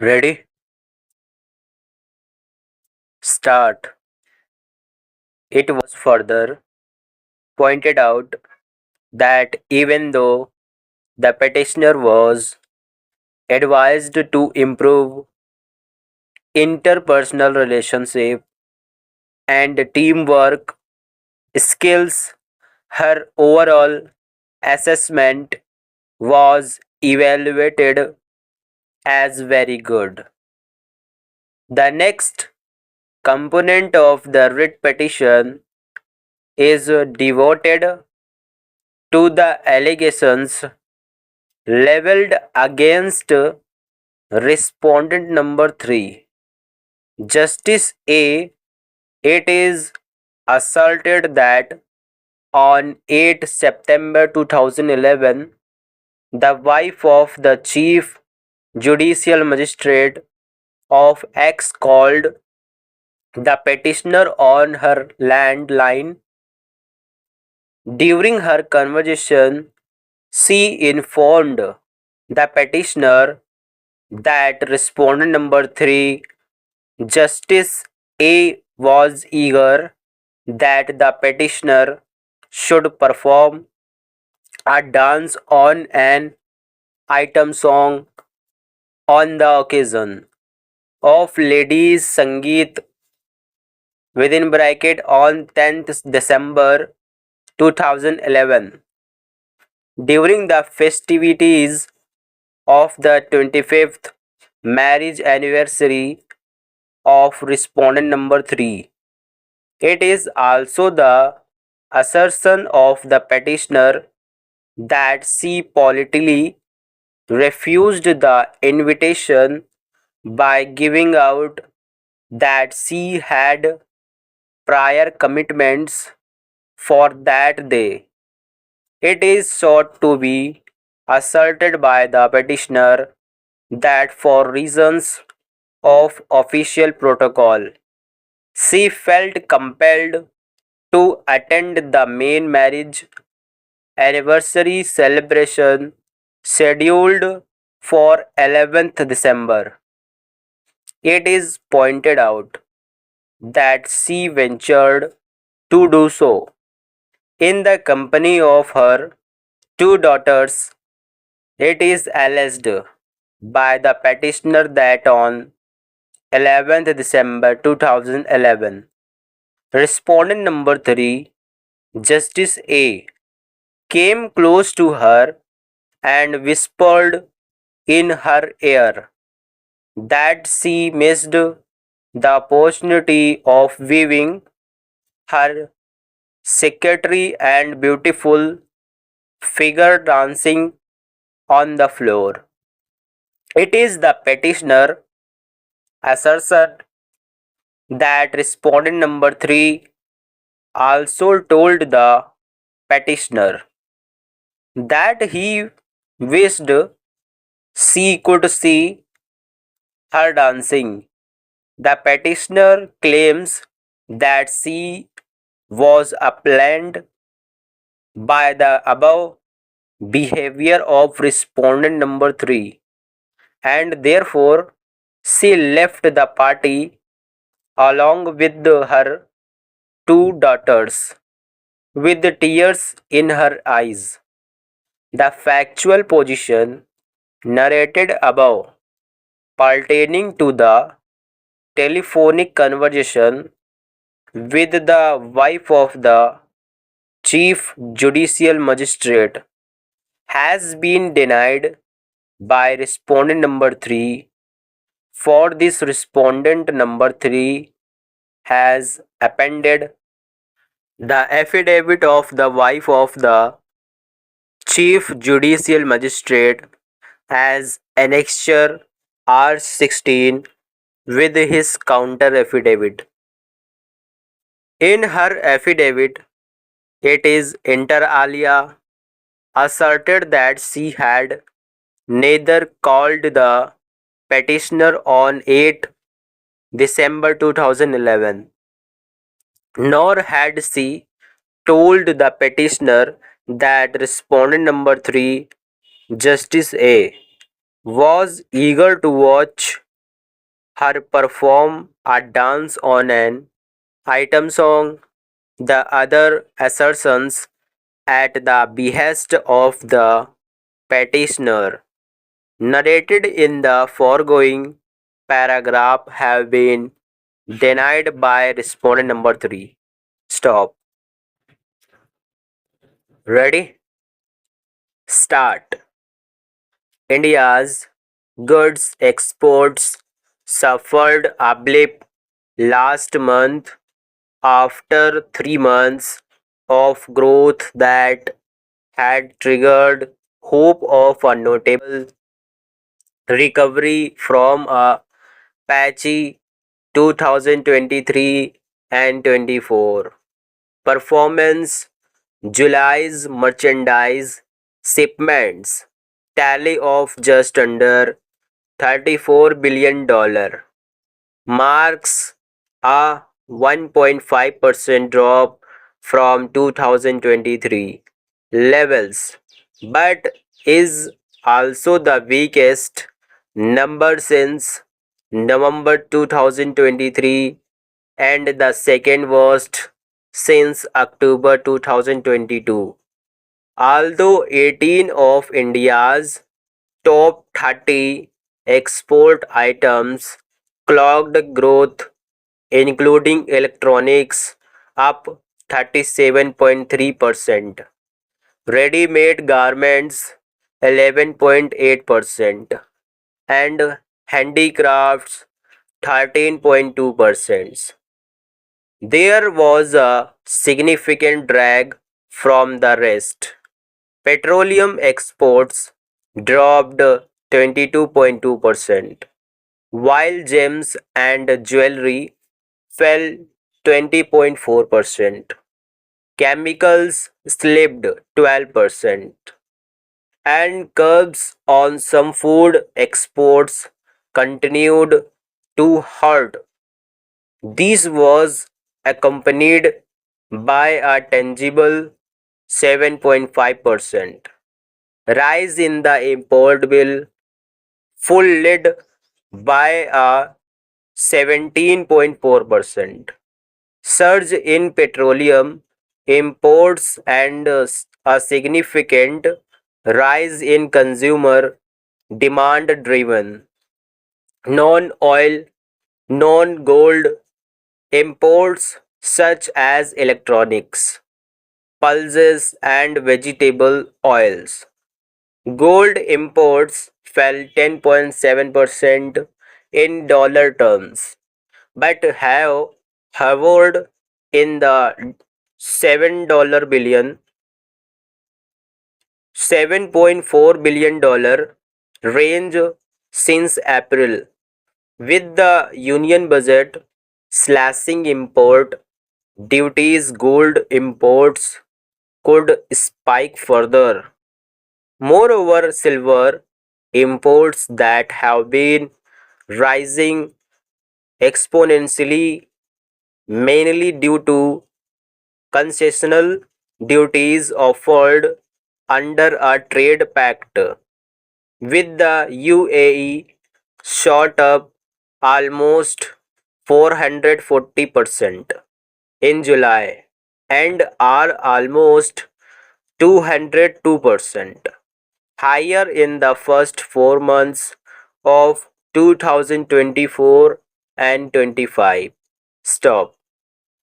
Ready? Start. It was further pointed out that even though the petitioner was advised to improve interpersonal relationship and teamwork skills, her overall assessment was evaluated as very good. The next component of the writ petition is devoted to the allegations leveled against respondent number 3, Justice A. It is asserted that on 8 September 2011, the wife of the Chief Judicial Magistrate of X called the petitioner on her landline. During her conversation, she informed the petitioner that respondent number 3, Justice A, was eager that the petitioner should perform a dance on an item song on the occasion of Ladies Sangeet within bracket on 10th December 2011 during the festivities of the 25th marriage anniversary of respondent number 3. It is also the assertion of the petitioner that she politically refused the invitation by giving out that she had prior commitments for that day. It is sought to be asserted by the petitioner that for reasons of official protocol, she felt compelled to attend the main marriage anniversary celebration scheduled for 11th December. It is pointed out that she ventured to do so in the company of her two daughters. It is alleged by the petitioner that on 11th December 2011, respondent number 3, Justice A, came close to her and whispered in her ear that she missed the opportunity of viewing her secretary and beautiful figure dancing on the floor. It is the petitioner assertion that respondent number 3 also told the petitioner that he wished she could see her dancing. The petitioner claims that she was appalled by the above behavior of respondent number 3 and therefore she left the party along with her two daughters with tears in her eyes. The factual position narrated above pertaining to the telephonic conversation with the wife of the Chief Judicial Magistrate has been denied by respondent number 3. For this, respondent number 3 has appended the affidavit of the wife of the Chief Judicial Magistrate as annexure R16 with his counter affidavit. In her affidavit, it is inter alia asserted that she had neither called the petitioner on 8 December 2011 nor had she told the petitioner that respondent number 3, Justice A, was eager to watch her perform a dance on an item song. The other assertions at the behest of the petitioner narrated in the foregoing paragraph have been denied by respondent number 3. Stop. Ready? Start. India's goods exports suffered a blip last month after 3 months of growth that had triggered hope of a notable recovery from a patchy 2023 and 24 performance. July's merchandise shipments tally of just under $34 billion marks a 1.5% drop from 2023 levels, but is also the weakest number since November 2023 and the second worst since October 2022. Although 18 of India's top 30 export items clocked growth, including electronics up 37.3%, ready-made garments 11.8%, and handicrafts 13.2%. There was a significant drag from the rest. Petroleum exports dropped 22.2%, while gems and jewelry fell 20.4%. Chemicals slipped 12%, and curbs on some food exports continued to hurt. This was accompanied by a tangible 7.5% rise in the import bill, followed by a 17.4% surge in petroleum imports and a significant rise in consumer demand driven non-oil, non-gold imports such as electronics, pulses and vegetable oils. Gold imports fell 10.7% in dollar terms, but have hovered in the $7 billion, $7.4 billion range since April, with the union budget slashing import duties. Gold imports could spike further. Moreover, silver imports that have been rising exponentially, mainly due to concessional duties offered under a trade pact with the UAE, shot up almost 440% in July and are almost 202% higher in the first 4 months of 2024 and 25. Stop.